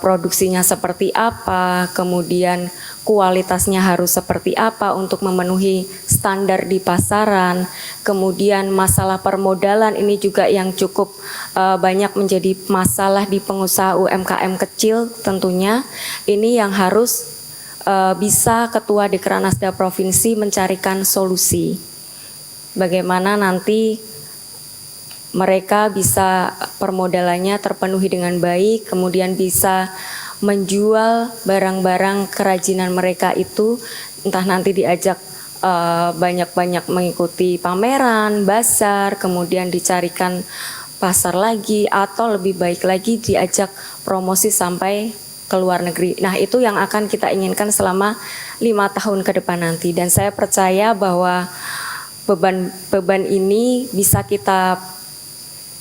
produksinya seperti apa, kemudian kualitasnya harus seperti apa untuk memenuhi standar di pasaran. Kemudian masalah permodalan ini juga yang cukup banyak menjadi masalah di pengusaha UMKM kecil tentunya. Ini yang harus bisa Ketua Dekranasda Provinsi mencarikan solusi. Bagaimana nanti mereka bisa permodalannya terpenuhi dengan baik, kemudian bisa menjual barang-barang kerajinan mereka itu, entah nanti diajak banyak-banyak mengikuti pameran, bazar, kemudian dicarikan pasar lagi, atau lebih baik lagi diajak promosi sampai ke luar negeri. Nah, itu yang akan kita inginkan selama 5 tahun ke depan nanti. Dan saya percaya bahwa beban ini bisa kita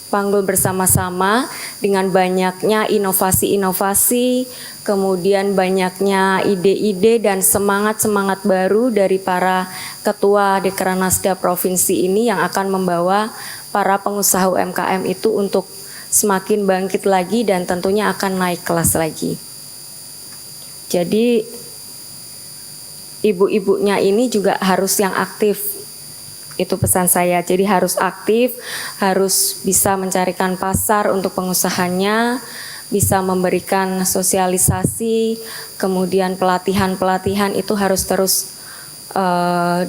panggul bersama-sama dengan banyaknya inovasi-inovasi, kemudian banyaknya ide-ide dan semangat-semangat baru dari para ketua Dekranasda Provinsi ini yang akan membawa para pengusaha UMKM itu untuk semakin bangkit lagi dan tentunya akan naik kelas lagi. Jadi ibu-ibunya ini juga harus yang aktif. Itu pesan saya, jadi harus aktif, harus bisa mencarikan pasar untuk pengusahanya, bisa memberikan sosialisasi, kemudian pelatihan-pelatihan itu harus terus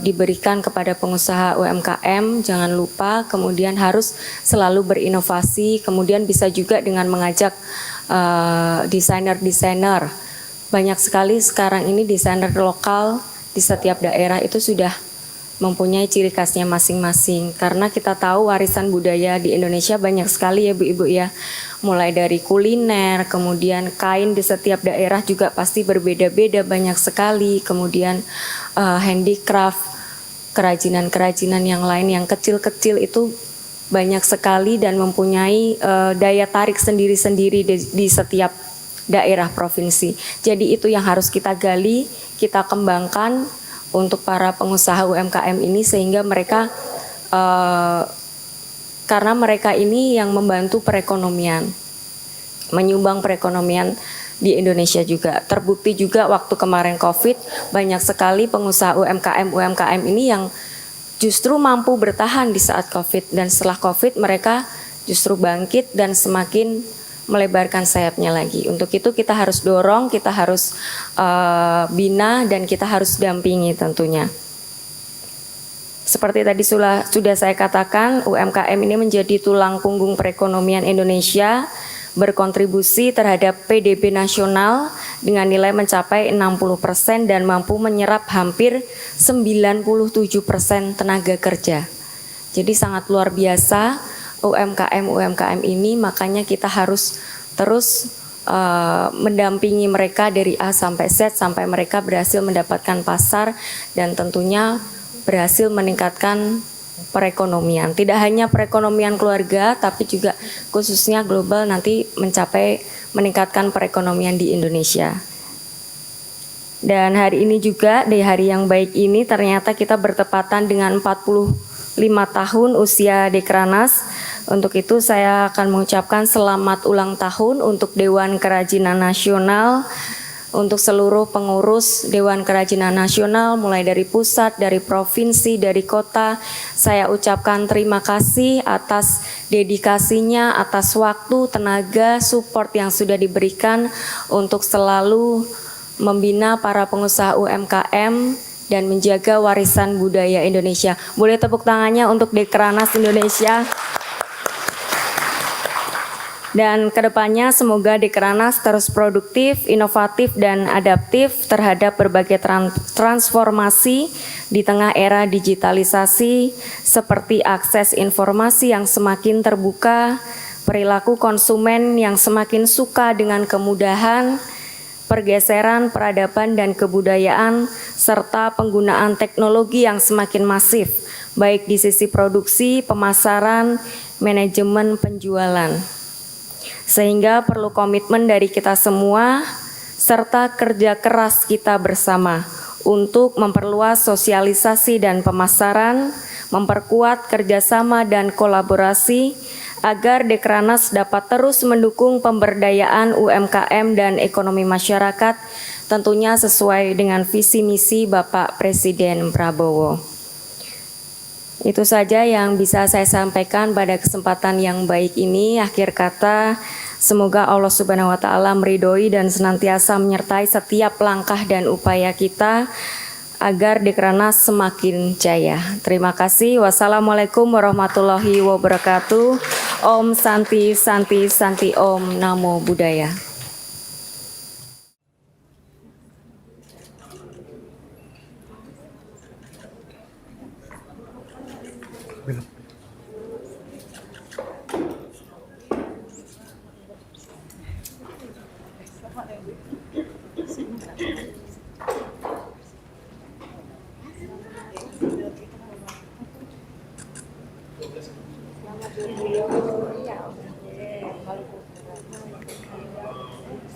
diberikan kepada pengusaha UMKM, jangan lupa, kemudian harus selalu berinovasi, kemudian bisa juga dengan mengajak desainer-desainer. Banyak sekali sekarang ini desainer lokal di setiap daerah itu sudah mempunyai ciri khasnya masing-masing, karena kita tahu warisan budaya di Indonesia banyak sekali ya Bu-Ibu ya, mulai dari kuliner, kemudian kain di setiap daerah juga pasti berbeda-beda banyak sekali, kemudian handicraft, kerajinan-kerajinan yang lain yang kecil-kecil itu banyak sekali dan mempunyai daya tarik sendiri-sendiri di setiap daerah provinsi. Jadi itu yang harus kita gali, kita kembangkan untuk para pengusaha UMKM ini, sehingga mereka karena mereka ini yang membantu perekonomian, menyumbang perekonomian di Indonesia juga. Terbukti juga waktu kemarin COVID, banyak sekali pengusaha UMKM ini yang justru mampu bertahan di saat COVID, dan setelah COVID mereka justru bangkit dan semakin melebarkan sayapnya lagi. Untuk itu kita harus dorong, kita harus bina, dan kita harus dampingi tentunya. Seperti tadi sudah saya katakan, UMKM ini menjadi tulang punggung perekonomian Indonesia, berkontribusi terhadap PDB nasional dengan nilai mencapai 60% dan mampu menyerap hampir 97% tenaga kerja. Jadi sangat luar biasa UMKM ini, makanya kita harus terus mendampingi mereka dari A sampai Z sampai mereka berhasil mendapatkan pasar dan tentunya berhasil meningkatkan perekonomian. Tidak hanya perekonomian keluarga, tapi juga khususnya global nanti meningkatkan perekonomian di Indonesia. Dan hari ini juga, di hari yang baik ini, ternyata kita bertepatan dengan 45 tahun usia Dekranas. Untuk itu saya akan mengucapkan selamat ulang tahun untuk Dewan Kerajinan Nasional, untuk seluruh pengurus Dewan Kerajinan Nasional, mulai dari pusat, dari provinsi, dari kota. Saya ucapkan terima kasih atas dedikasinya, atas waktu, tenaga, support yang sudah diberikan untuk selalu membina para pengusaha UMKM dan menjaga warisan budaya Indonesia. Boleh tepuk tangannya untuk Dekranas Indonesia. Dan kedepannya semoga Dekranas terus produktif, inovatif, dan adaptif terhadap berbagai transformasi di tengah era digitalisasi, seperti akses informasi yang semakin terbuka, perilaku konsumen yang semakin suka dengan kemudahan, pergeseran peradaban dan kebudayaan, serta penggunaan teknologi yang semakin masif, baik di sisi produksi, pemasaran, manajemen penjualan. Sehingga perlu komitmen dari kita semua, serta kerja keras kita bersama untuk memperluas sosialisasi dan pemasaran, memperkuat kerjasama dan kolaborasi, agar Dekranas dapat terus mendukung pemberdayaan UMKM dan ekonomi masyarakat, tentunya sesuai dengan visi misi Bapak Presiden Prabowo. Itu saja yang bisa saya sampaikan pada kesempatan yang baik ini. Akhir kata, semoga Allah Subhanahu wa Ta'ala meridhoi dan senantiasa menyertai setiap langkah dan upaya kita agar Dekranas semakin jaya. Terima kasih. Wassalamualaikum warahmatullahi wabarakatuh. Om Santi Santi Santi Om Namo Buddhaya.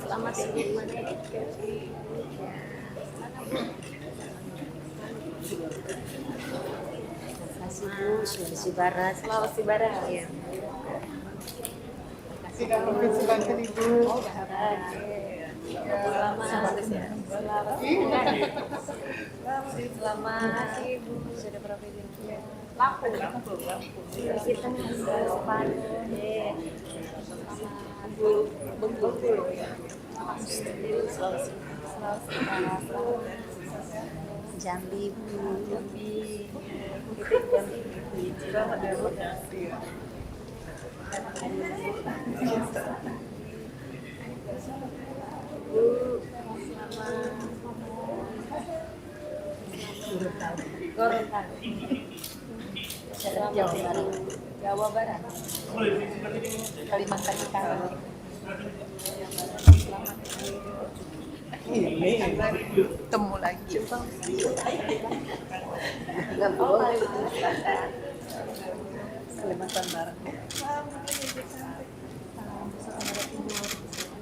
Selamat Sulawesi Barat. Sulawesi Barat. Ya. Tidak provinsi Banten Ibu. Selamat Ibu sudah provinsi. Lampung. Kita Bengkulu. Jambi. Gorontalo. Jawa Barat. Kalimantan Utara. Ini temu lagi. Kalimantan Barat.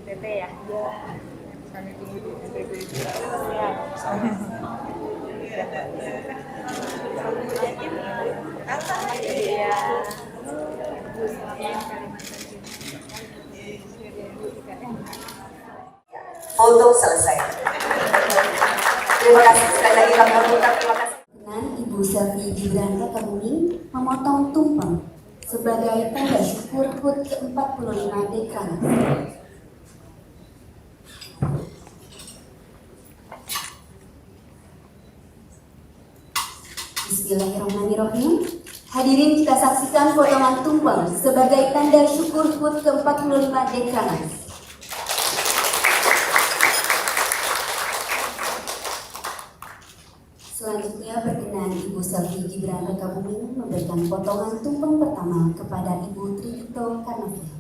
NTT ya. Kami tunggu di NTT. Foto selesai. Terima kasih sekali lagi kami ucapkan terima kasih. Dengan Ibu Selvi Gibran Rakabuming memotong tumpeng sebagai tanda syukur HUT ke-45 Dekranas. Bismillahirrahmanirrahim. Hadirin, kita saksikan potongan tumpeng sebagai tanda syukur HUT ke-45 Dekranas. Selanjutnya berkenan Ibu Selvi Gibran Rakabuming memberikan potongan tumpeng pertama kepada Ibu Tridito Karnavia.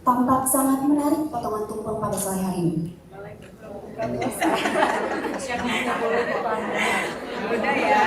Tampak sangat menarik potongan tumpeng pada sore hari ini. Budaya.